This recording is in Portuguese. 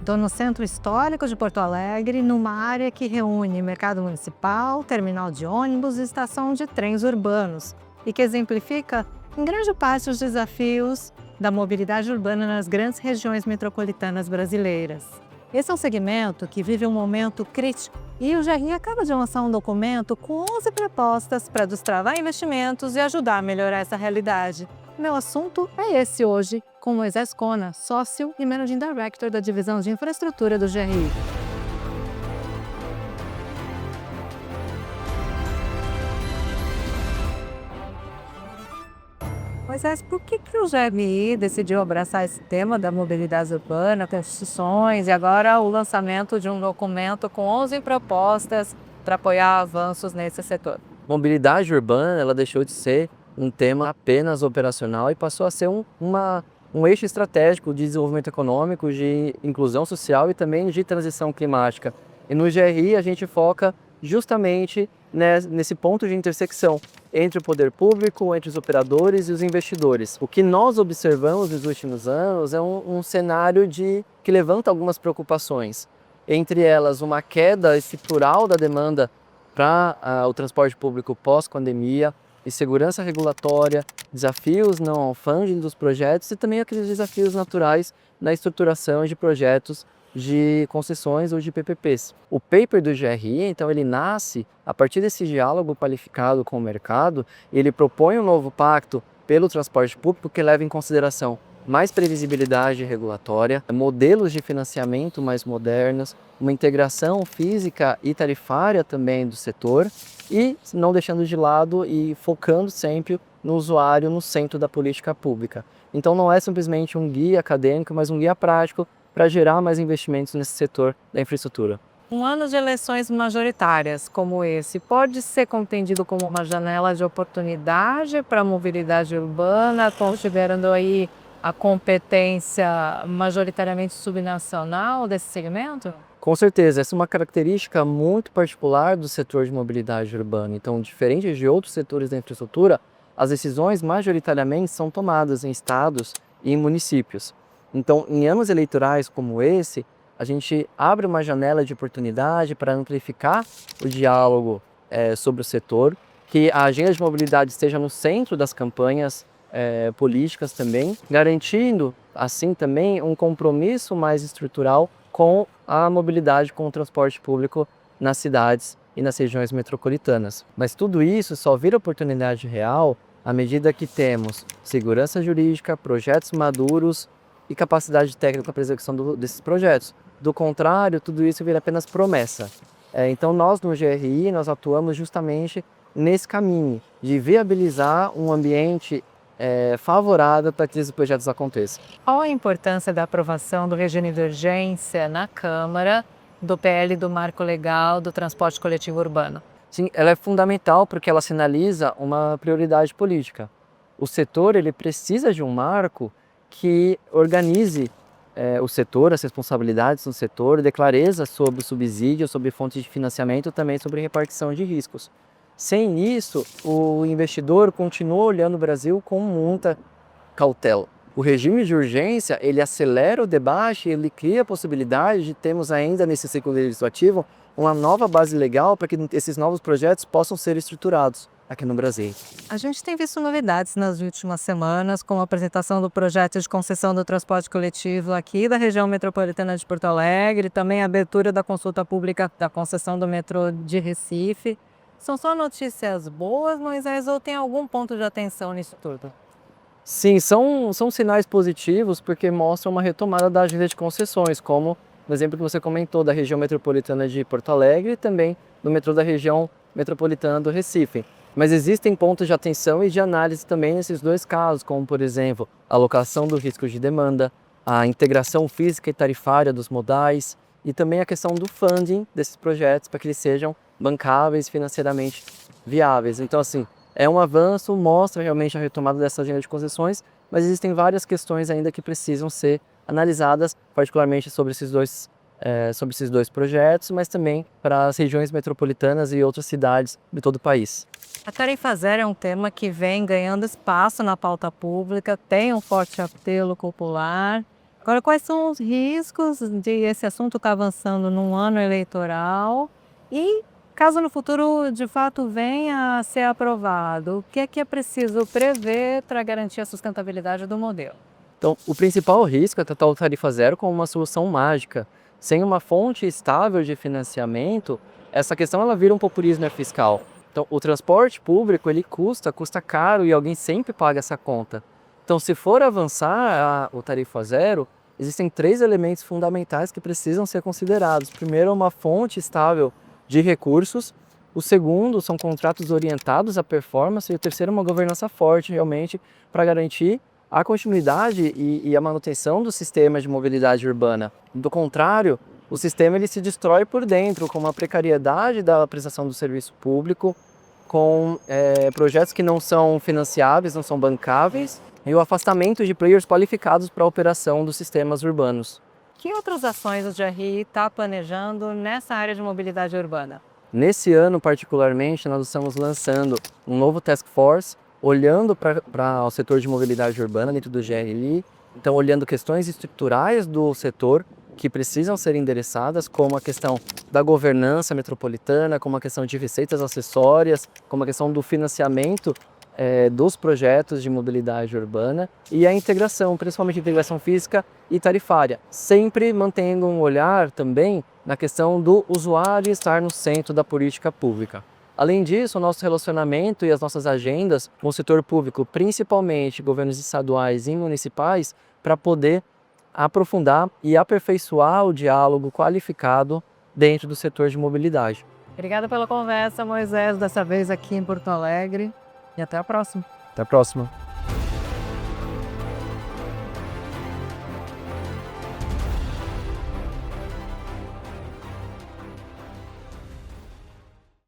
Estou no centro histórico de Porto Alegre, numa área que reúne mercado municipal, terminal de ônibus e estação de trens urbanos, e que exemplifica, em grande parte, os desafios da mobilidade urbana nas grandes regiões metropolitanas brasileiras. Esse é um segmento que vive um momento crítico e o GRI acaba de lançar um documento com 11 propostas para destravar investimentos e ajudar a melhorar essa realidade. Meu assunto é esse hoje, com Moisés Cona, sócio e Managing Director da Divisão de Infraestrutura do GRI. Moisés, por que o GRI decidiu abraçar esse tema da mobilidade urbana, construções e agora o lançamento de um documento com 11 propostas para apoiar avanços nesse setor? Mobilidade urbana, ela deixou de ser um tema apenas operacional e passou a ser um eixo estratégico de desenvolvimento econômico, de inclusão social e também de transição climática. E no GRI a gente foca justamente nesse ponto de intersecção entre o poder público, entre os operadores e os investidores. O que nós observamos nos últimos anos é um cenário que levanta algumas preocupações. Entre elas, uma queda estrutural da demanda para o transporte público pós-pandemia, insegurança regulatória, desafios ao funding dos projetos e também aqueles desafios naturais na estruturação de projetos de concessões ou de PPPs. O paper do GRI, então, ele nasce a partir desse diálogo qualificado com o mercado. Ele propõe um novo pacto pelo transporte público que leva em consideração mais previsibilidade regulatória, modelos de financiamento mais modernos, uma integração física e tarifária também do setor e não deixando de lado e focando sempre no usuário no centro da política pública. Então não é simplesmente um guia acadêmico, mas um guia prático para gerar mais investimentos nesse setor da infraestrutura. Um ano de eleições majoritárias como esse pode ser compreendido como uma janela de oportunidade para a mobilidade urbana, considerando aí a competência majoritariamente subnacional desse segmento? Com certeza, essa é uma característica muito particular do setor de mobilidade urbana. Então, diferente de outros setores da infraestrutura, as decisões majoritariamente são tomadas em estados e em municípios. Então, em anos eleitorais como esse, a gente abre uma janela de oportunidade para amplificar o diálogo sobre o setor, que a agenda de mobilidade esteja no centro das campanhas políticas também, garantindo assim também um compromisso mais estrutural com a mobilidade com o transporte público nas cidades e nas regiões metropolitanas. Mas tudo isso só vira oportunidade real à medida que temos segurança jurídica, projetos maduros e capacidade técnica para a execução desses projetos. Do contrário, tudo isso vira apenas promessa. Então nós no GRI nós atuamos justamente nesse caminho de viabilizar um ambiente favorável para que esses projetos aconteçam. Qual a importância da aprovação do regime de urgência na Câmara do PL do Marco Legal do Transporte Coletivo Urbano? Sim, ela é fundamental porque ela sinaliza uma prioridade política. O setor ele precisa de um marco que organize o setor, as responsabilidades do setor, dê clareza sobre o subsídio, sobre fontes de financiamento, também sobre repartição de riscos. Sem isso, o investidor continua olhando o Brasil com muita cautela. O regime de urgência, ele acelera o debate, ele cria a possibilidade de termos ainda nesse ciclo legislativo uma nova base legal para que esses novos projetos possam ser estruturados aqui no Brasil. A gente tem visto novidades nas últimas semanas, como a apresentação do projeto de concessão do transporte coletivo aqui da região metropolitana de Porto Alegre, também a abertura da consulta pública da concessão do metrô de Recife. São só notícias boas, Moisés, ou tem algum ponto de atenção nisso tudo? Sim, são sinais positivos porque mostram uma retomada da agenda de concessões, como no exemplo que você comentou da região metropolitana de Porto Alegre e também do metrô da região metropolitana do Recife. Mas existem pontos de atenção e de análise também nesses dois casos, como por exemplo, a alocação do risco de demanda, a integração física e tarifária dos modais e também a questão do funding desses projetos para que eles sejam bancáveis, financeiramente viáveis. Então, assim, é um avanço, mostra realmente a retomada dessa agenda de concessões, mas existem várias questões ainda que precisam ser analisadas, particularmente sobre esses dois projetos, mas também para as regiões metropolitanas e outras cidades de todo o país. A tarifa zero é um tema que vem ganhando espaço na pauta pública, tem um forte apelo popular. Agora, quais são os riscos de esse assunto estar avançando num ano eleitoral e, caso no futuro de fato venha a ser aprovado, o que é preciso prever para garantir a sustentabilidade do modelo? Então, o principal risco é tratar o tarifa zero como uma solução mágica. Sem uma fonte estável de financiamento, essa questão ela vira um populismo fiscal. Então, o transporte público ele custa caro e alguém sempre paga essa conta. Então, se for avançar o tarifa zero, existem 3 elementos fundamentais que precisam ser considerados. Primeiro, uma fonte estável de recursos. O segundo são contratos orientados à performance. E o terceiro, uma governança forte, realmente, para garantir a continuidade e a manutenção do sistema de mobilidade urbana. Do contrário, o sistema ele se destrói por dentro, com uma precariedade da prestação do serviço público, com projetos que não são financiáveis, não são bancáveis, e o afastamento de players qualificados para a operação dos sistemas urbanos. Que outras ações o GRI está planejando nessa área de mobilidade urbana? Nesse ano, particularmente, nós estamos lançando um novo Task Force, olhando para o setor de mobilidade urbana dentro do GRI, então olhando questões estruturais do setor que precisam ser endereçadas, como a questão da governança metropolitana, como a questão de receitas acessórias, como a questão do financiamento dos projetos de mobilidade urbana e a integração, principalmente integração física e tarifária, sempre mantendo um olhar também na questão do usuário estar no centro da política pública. Além disso, o nosso relacionamento e as nossas agendas com o setor público, principalmente governos estaduais e municipais, para poder aprofundar e aperfeiçoar o diálogo qualificado dentro do setor de mobilidade. Obrigada pela conversa, Moisés, dessa vez aqui em Porto Alegre, e até a próxima. Até a próxima.